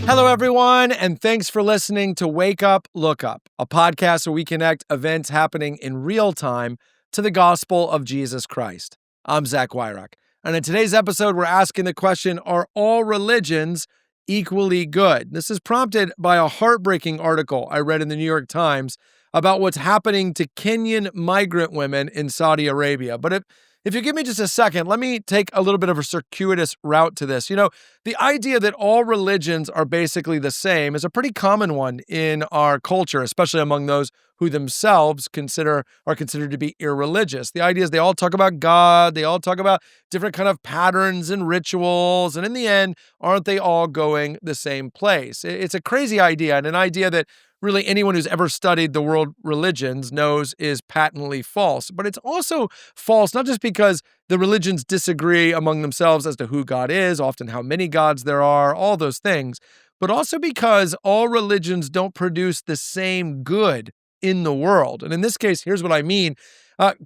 Hello, everyone, and thanks for listening to Wake Up, Look Up, a podcast where we connect events happening in real time to the gospel of Jesus Christ. I'm Zach Wyrock, and in today's episode, we're asking the question, are all religions equally good? This is prompted by a heartbreaking article I read in the New York Times about what's happening to Kenyan migrant women in Saudi Arabia. But if you give me just a second, let me take a little bit of a circuitous route to this. The idea that all religions are basically the same is a pretty common one in our culture, especially among those who themselves are considered to be irreligious. The idea is they all talk about God, they all talk about different kind of patterns and rituals, and in the end, aren't they all going the same place? It's a crazy idea, and an idea that really anyone who's ever studied the world religions knows is patently false. But it's also false not just because the religions disagree among themselves as to who God is, often how many gods there are, all those things, but also because all religions don't produce the same good in the world. And in this case, here's what I mean.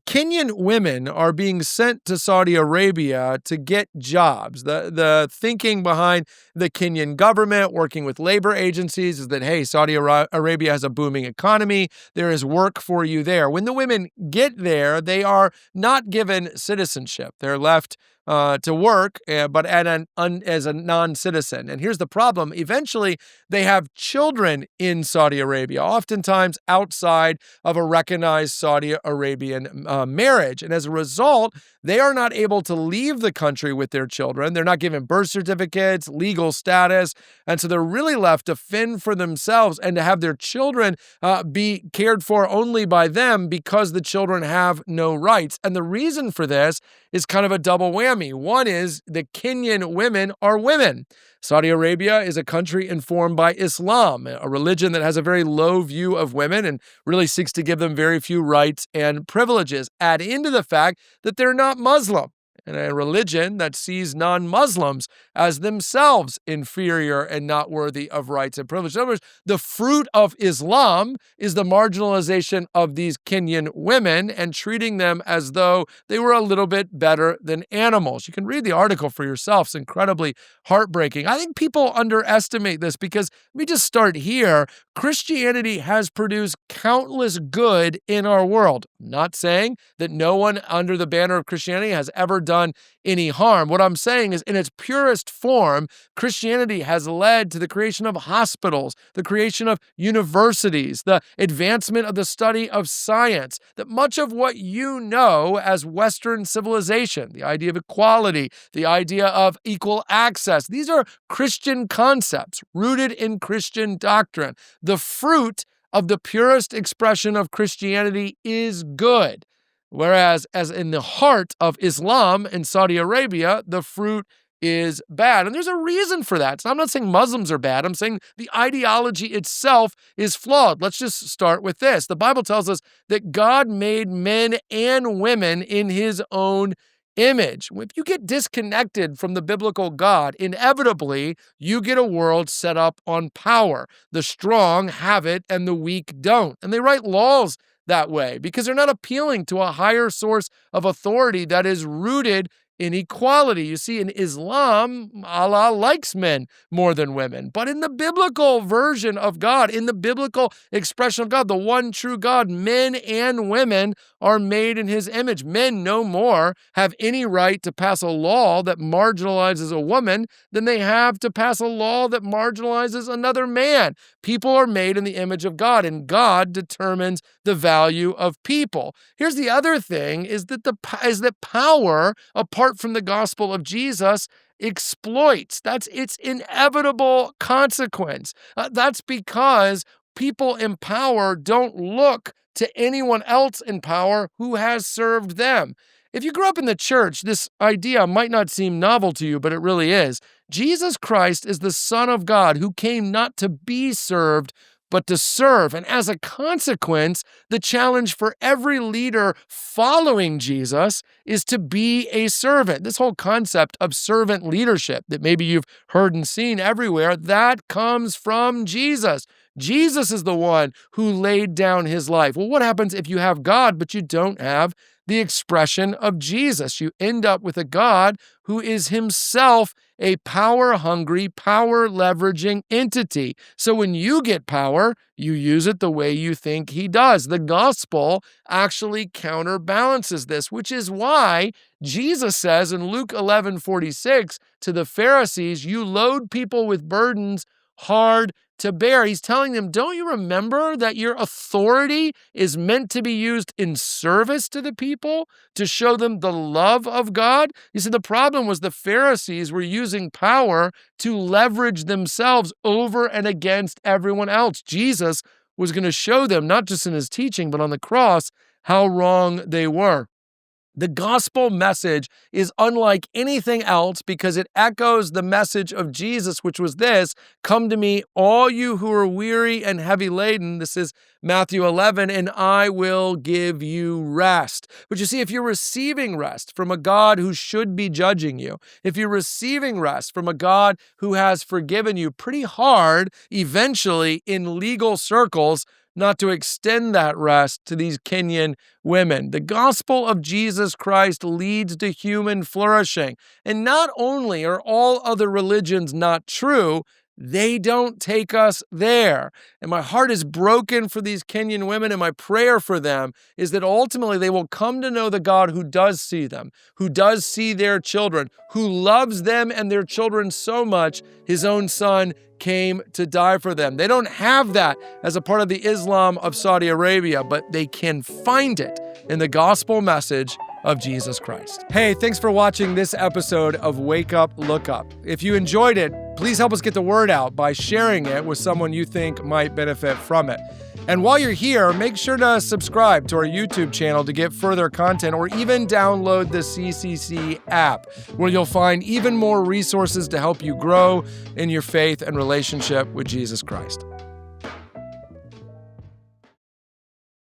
Kenyan women are being sent to Saudi Arabia to get jobs. The thinking behind the Kenyan government working with labor agencies is that, hey, Saudi Arabia has a booming economy. There is work for you there. When the women get there, they are not given citizenship. They're left to work, but as a non-citizen. And here's the problem. Eventually, they have children in Saudi Arabia, oftentimes outside of a recognized Saudi Arabian marriage. And as a result, they are not able to leave the country with their children. They're not given birth certificates, legal status. And so they're really left to fend for themselves and to have their children be cared for only by them because the children have no rights. And the reason for this is kind of a double whammy. One is the Kenyan women are women. Saudi Arabia is a country informed by Islam, a religion that has a very low view of women and really seeks to give them very few rights and privileges. Add into the fact that they're not Muslim, and a religion that sees non-Muslims as themselves inferior and not worthy of rights and privileges. In other words, the fruit of Islam is the marginalization of these Kenyan women and treating them as though they were a little bit better than animals. You can read the article for yourself. It's incredibly heartbreaking. I think people underestimate this because, let me just start here. Christianity has produced countless good in our world. I'm not saying that no one under the banner of Christianity has ever done any harm. What I'm saying is, in its purest form, Christianity has led to the creation of hospitals, the creation of universities, the advancement of the study of science, that much of what you know as Western civilization, the idea of equality, the idea of equal access, these are Christian concepts rooted in Christian doctrine. The fruit of the purest expression of Christianity is good. Whereas, as in the heart of Islam and Saudi Arabia, the fruit is bad. And there's a reason for that. So I'm not saying Muslims are bad. I'm saying the ideology itself is flawed. Let's just start with this. The Bible tells us that God made men and women in his own image. If you get disconnected from the biblical God, inevitably you get a world set up on power. The strong have it and the weak don't. And they write laws that way because they're not appealing to a higher source of authority that is rooted in equality. You see, in Islam, Allah likes men more than women. But in the biblical version of God, in the biblical expression of God, the one true God, men and women are made in his image. Men no more have any right to pass a law that marginalizes a woman than they have to pass a law that marginalizes another man. People are made in the image of God, and God determines the value of people. Here's the other thing, is that power, apart from the gospel of Jesus, exploits. That's its inevitable consequence. That's because people in power don't look to anyone else in power who has served them. If you grew up in the church, this idea might not seem novel to you, but it really is. Jesus Christ is the Son of God who came not to be served, but to serve. And as a consequence, the challenge for every leader following Jesus is to be a servant. This whole concept of servant leadership that maybe you've heard and seen everywhere, that comes from Jesus. Jesus is the one who laid down his life. Well, what happens if you have God, but you don't have the expression of Jesus? You end up with a God who is himself a power-hungry, power-leveraging entity. So when you get power, you use it the way you think he does. The gospel actually counterbalances this, which is why Jesus says in Luke 11:46 to the Pharisees, you load people with burdens hard to bear. He's telling them, don't you remember that your authority is meant to be used in service to the people, to show them the love of God? You see, the problem was the Pharisees were using power to leverage themselves over and against everyone else. Jesus was going to show them, not just in his teaching, but on the cross, how wrong they were. The gospel message is unlike anything else because it echoes the message of Jesus, which was this: come to me, all you who are weary and heavy laden. This is Matthew 11, and I will give you rest. But you see, if you're receiving rest from a God who should be judging you, if you're receiving rest from a God who has forgiven you, pretty hard eventually in legal circles not to extend that rest to these Kenyan women. The gospel of Jesus Christ leads to human flourishing. And not only are all other religions not true, they don't take us there. And my heart is broken for these Kenyan women, and my prayer for them is that ultimately they will come to know the God who does see them, who does see their children, who loves them and their children so much, his own son came to die for them. They don't have that as a part of the Islam of Saudi Arabia, but they can find it in the gospel message of Jesus Christ. Hey, thanks for watching this episode of Wake Up, Look Up. If you enjoyed it, please help us get the word out by sharing it with someone you think might benefit from it. And while you're here, make sure to subscribe to our YouTube channel to get further content, or even download the CCC app, where you'll find even more resources to help you grow in your faith and relationship with Jesus Christ.